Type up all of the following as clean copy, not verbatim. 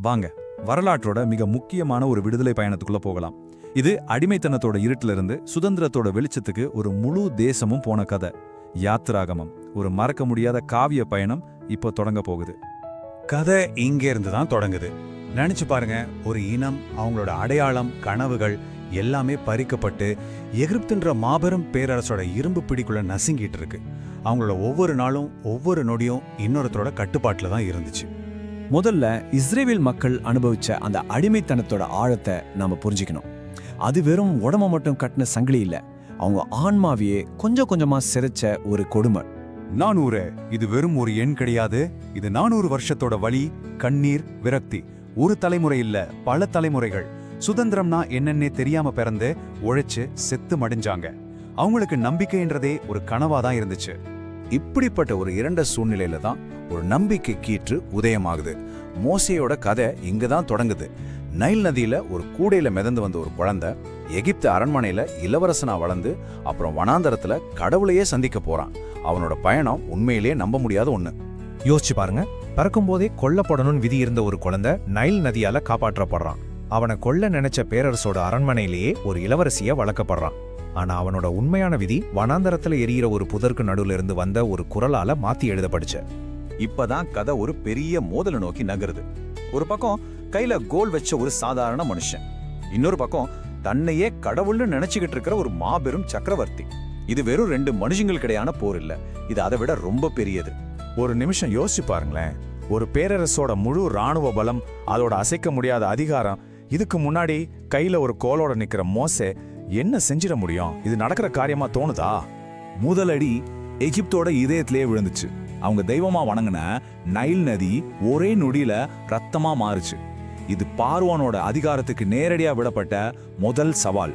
வாங்க வரலாற்றோட மிக முக்கியமான ஒரு விடுதலை பயணத்துக்குள்ள போகலாம். இது அடிமைத்தனத்தோட இருட்டிலிருந்து சுதந்திரத்தோட வெளிச்சத்துக்கு ஒரு முழு தேசமும் போன கதை. யாத்ராகமம், ஒரு மறக்க முடியாத காவிய பயணம் இப்போ தொடங்க போகுது. கதை இங்கே இருந்து தான் தொடங்குது. நினைச்சு பாருங்க, ஒரு இனம், அவங்களோட அடையாளம், கனவுகள் எல்லாமே பறிக்கப்பட்டு எகிப்துன்ற மாபெரும் பேரரசோட இரும்பு பிடிக்குள்ள நசுங்கிட்டு இருக்கு. அவங்களோட ஒவ்வொரு நாளும் ஒவ்வொரு நொடியும் இன்னொருத்தரோட கட்டுப்பாட்டில் தான் இருந்துச்சு. முதல்ல இஸ்ரேல் மக்கள் அனுபவிச்ச அந்த அடிமைத்தனத்தோட ஆழத்தை நாம புரிஞ்சுக்கணும். அது வெறும் உடம்ப மட்டும் கட்டின சங்கிலி இல்ல, அவங்க ஆன்மாவையே கொஞ்சம் கொஞ்சமா சிறைச்ச ஒரு கொடுமை. 400 இது வெறும் ஒரு எண் கிடையாது. இது 400 வருஷத்தோட வலி, கண்ணீர், விரக்தி. ஒரு தலைமுறை இல்ல, பல தலைமுறைகள். சுதந்திரம்னா என்னன்னே தெரியாம பிறந்து உழைச்சு செத்து மடிஞ்சாங்க. அவங்களுக்கு நம்பிக்கைன்றதே ஒரு கனவாதான் இருந்துச்சு. இப்படிப்பட்ட ஒரு இரண்ட சூழ்நிலையில தான் ஒரு நம்பிக்கை கீற்று உதயமாகுது. மோசேயோட கதை இங்க தான் தொடங்குது. நைல் நதியில ஒரு கூடையில மிதந்து வந்த ஒரு குழந்தை எகிப்து அரண்மனையில இளவரசனா வளர்ந்து அப்புறம் வனாந்தரத்துல கடவுளையே சந்திக்க போறான். அவனோட பயணம் உண்மையிலேயே நம்ப முடியாத ஒண்ணு. யோசிச்சு பாருங்க, பறக்கும்போதே கொல்லப்படணும்னு விதி இருந்த ஒரு குழந்தை நைல் நதியால காப்பாற்றப்படுறான். அவனை கொல்ல நினைச்ச பேரரசோட அரண்மனையிலேயே ஒரு இளவரசிய வளர்க்கப்படுறான். ஆனா அவனோட உண்மையான விதி வனாந்தரத்துல எரியிற ஒரு புதருக்கு நடுவுல இருந்து வந்த ஒரு குரலால மாத்தி எழுதப்படுச்சு. இப்பதான் கதை ஒரு பெரிய மோதலை நோக்கி நகருது. ஒரு பக்கம் கையில கோல் வச்ச ஒரு சாதாரண மனுஷன், இன்னொரு பக்கம் தன்னையே கடவுள்னு நினைச்சுக்கிட்டு இருக்கிற ஒரு மாபெரும் சக்கரவர்த்தி. இது வெறும் 2 மனுஷங்களுக்கிடையான போர் இல்ல, இது அதை விட ரொம்ப பெரியது. ஒரு நிமிஷம் யோசிச்சு பாருங்களேன். ஒரு பேரரசோட முழு ராணுவ பலம், அதோட அசைக்க முடியாத அதிகாரம், இதுக்கு முன்னாடி கையில ஒரு கோலோட நிக்கிற மோசே என்ன செஞ்சிட முடியும்? இது நடக்கிற காரியமா தோணுதா? முதலடி எகிப்தோட இதயத்திலேயே விழுந்துச்சு. அவங்க தெய்வமா வணங்கின நைல் நதி ஒரே நொடியில ரத்தமா மாறுச்சு. இது பார்வோனோட அதிகாரத்துக்கு நேரடியா விடப்பட்ட முதல் சவால்.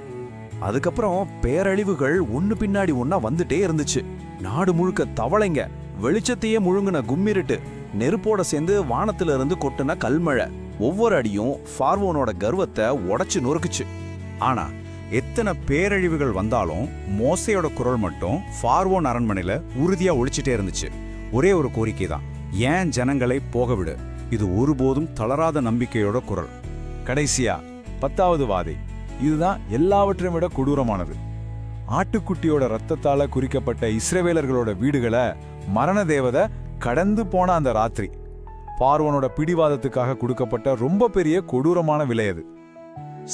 அதுக்கப்புறம் பேரழிவுகள் ஒண்ணு பின்னாடி ஒன்னா வந்துட்டே இருந்துச்சு. நாடு முழுக்க தவளைங்க, வெளிச்சத்தையே முழுங்கின கும்மிருட்டு, நெருப்போட சேர்ந்து வானத்துல இருந்து கொட்டின கல்மழை. ஒவ்வொரு அடியும் பார்வோனோட கர்வத்தை உடைச்சு நொறுக்குச்சு. ஆனா எத்தனை பேரழிவுகள் வந்தாலும் மோசையோட குரல் மட்டும் பார்வோன் அரண்மனையில உறுதியா ஒழிச்சிட்டே இருந்துச்சு. ஒரே ஒரு கோரிக்கை தான், ஏன் ஜனங்களை போக விடு. இது ஒருபோதும் தளராத நம்பிக்கையோட குரல். கடைசியா 10வது வாதை, இதுதான் எல்லாவற்றையும் விட கொடூரமானது. ஆட்டுக்குட்டியோட ரத்தத்தால குறிக்கப்பட்ட இஸ்ரவேலர்களோட வீடுகளை மரண தேவதை கடந்து போன அந்த ராத்திரி பார்வோனோட பிடிவாதத்துக்காக கொடுக்கப்பட்ட ரொம்ப பெரிய கொடூரமான விலை அது.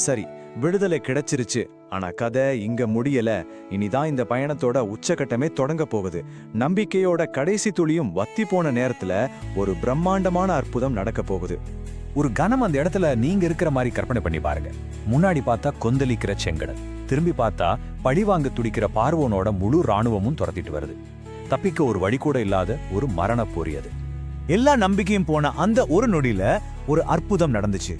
சரி, விடுதலை கிடைச்சிருச்சு. ஆனா கதை இங்க முடியல. இனிதான் இந்த பயணத்தோட உச்சகட்டமே தொடங்க போகுது. நம்பிக்கையோட கடைசி துளியும் வத்தி போன நேரத்துல ஒரு பிரம்மாண்டமான அற்புதம் நடக்க போகுது. ஒரு கணம் அந்த இடத்துல நீங்க இருக்கிற மாதிரி கற்பனை பண்ணி பாருங்க. முன்னாடி பார்த்தா கொந்தளிக்கிற செங்கடல், திரும்பி பார்த்தா பழிவாங்க துடிக்கிற பார்வோனோட முழு ராணுவமும் துரத்திட்டு வருது. தப்பிக்க ஒரு வழி கூட இல்லாத ஒரு மரண போரி அது. எல்லா நம்பிக்கையும் போன அந்த ஒரு நொடியில ஒரு அற்புதம் நடந்துச்சு.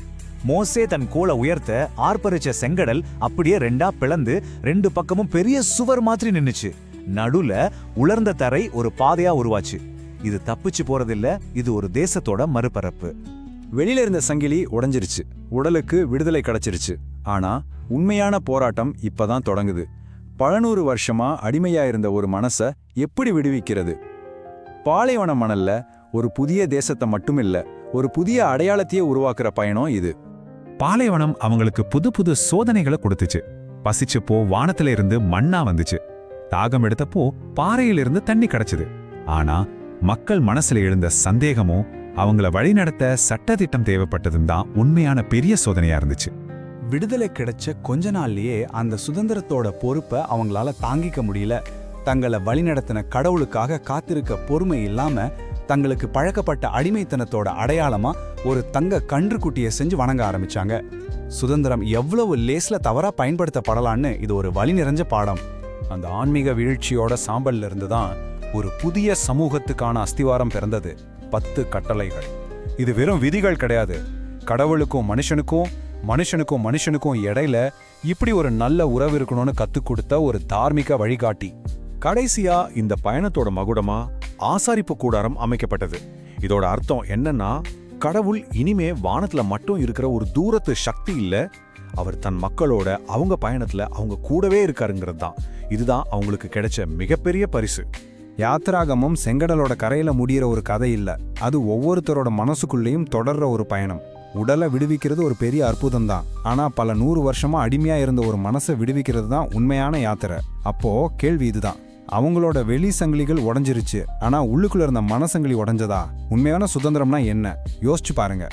மோசே தன் கோலை உயர்த்த ஆர்ப்பரிச்ச செங்கடல் அப்படியே 2ஆ பிளந்து 2 பக்கமும் பெரிய சுவர் மாதிரி நின்னுச்சு. நடுல உலர்ந்த தரை ஒரு பாதையா உருவாச்சு. இது தப்பிச்சு போறதில்ல, இது ஒரு தேசத்தோட மறுபரப்பு. வெளியில இருந்த சங்கிலி உடைஞ்சிருச்சு, உடலுக்கு விடுதலை கிடைச்சிருச்சு. ஆனா உண்மையான போராட்டம் இப்பதான் தொடங்குது. பல 100 வருஷமா அடிமையா இருந்த ஒரு மனசை எப்படி விடுவிக்கிறது? பாலைவன மணல்ல ஒரு புதிய தேசத்தை மட்டுமில்ல, ஒரு புதிய அடையாளத்தையே உருவாக்குற பயணம் இது. பாலைவனம் அவங்களுக்கு புது புது சோதனைகளை கொடுத்துச்சு. பசிச்சப்போ வானத்துல இருந்து மண்ணா வந்துச்சு. தாகம் எடுத்தப்போ பாறையிலிருந்து தண்ணி கிடைச்சது. ஆனா மக்கள் மனசுல எழுந்த சந்தேகமும் அவங்கள வழிநடத்த சட்டதிட்டம் தேவைப்பட்டதும் தான் உண்மையான பெரிய சோதனையா இருந்துச்சு. விடுதலை கிடைச்ச கொஞ்ச நாள்லயே அந்த சுதந்திரத்தோட பொறுப்பை அவங்களால தாங்கிக்க முடியல. தங்களை வழிநடத்தின கடவுளுக்காக காத்திருக்க பொறுமை இல்லாம தங்களுக்கு பழக்கப்பட்ட அடிமைத்தனத்தோட அடையாளமா ஒரு தங்க கன்றுக்குட்டியை செஞ்சு வணங்க ஆரம்பிச்சாங்க. சுதந்திரம் எவ்வளவு லேஸ்ல தவறா பயன்படுத்தப்படலான்னு இது ஒரு வழி நிறைஞ்ச பாடம். அந்த ஆன்மீக வீழ்ச்சியோட சாம்பல்ல இருந்து தான் ஒரு புதிய சமூகத்துக்கான அஸ்திவாரம் பிறந்தது. 10 கட்டளைகள். இது வெறும் விதிகள் கிடையாது. கடவுளுக்கும் மனுஷனுக்கும், மனுஷனுக்கும் மனுஷனுக்கும் இடையில இப்படி ஒரு நல்ல உறவு இருக்கணும்னு கத்துக் கொடுத்த ஒரு தார்மீக வழிகாட்டி. கடைசியா இந்த பயணத்தோட மகுடமா ஆசாரிப்பு கூடாரம் அமைக்கப்பட்டது. இதோட அர்த்தம் என்னன்னா, கடவுள் இனிமே வானத்துல மட்டும் இருக்கிற ஒரு தூரத்து சக்தி இல்ல, அவர் தன் மக்களோட அவங்க பயணத்துல அவங்க கூடவே இருக்காருங்கிறது தான். இதுதான் அவங்களுக்கு கிடைச்ச மிகப்பெரிய பரிசு. யாத்ராகமம் செங்கடலோட கரையில முடியிற ஒரு கதை இல்ல, அது ஒவ்வொருத்தரோட மனசுக்குள்ளேயும் தொடர்ற ஒரு பயணம். உடலை விடுவிக்கிறது ஒரு பெரிய அற்புதம் தான், ஆனா பல 100 வருஷமா அடிமையா இருந்த ஒரு மனசை விடுவிக்கிறது தான் உண்மையான யாத்திரை. அப்போ கேள்வி இதுதான், அவங்களோட வெளி சங்கிலிகள் உடைஞ்சிருச்சு, ஆனா உள்ளுக்குள்ள இருந்த மனசங்கிலி உடைஞ்சதா? உண்மையான சுதந்திரம்னா என்ன? யோசிச்சு பாருங்க.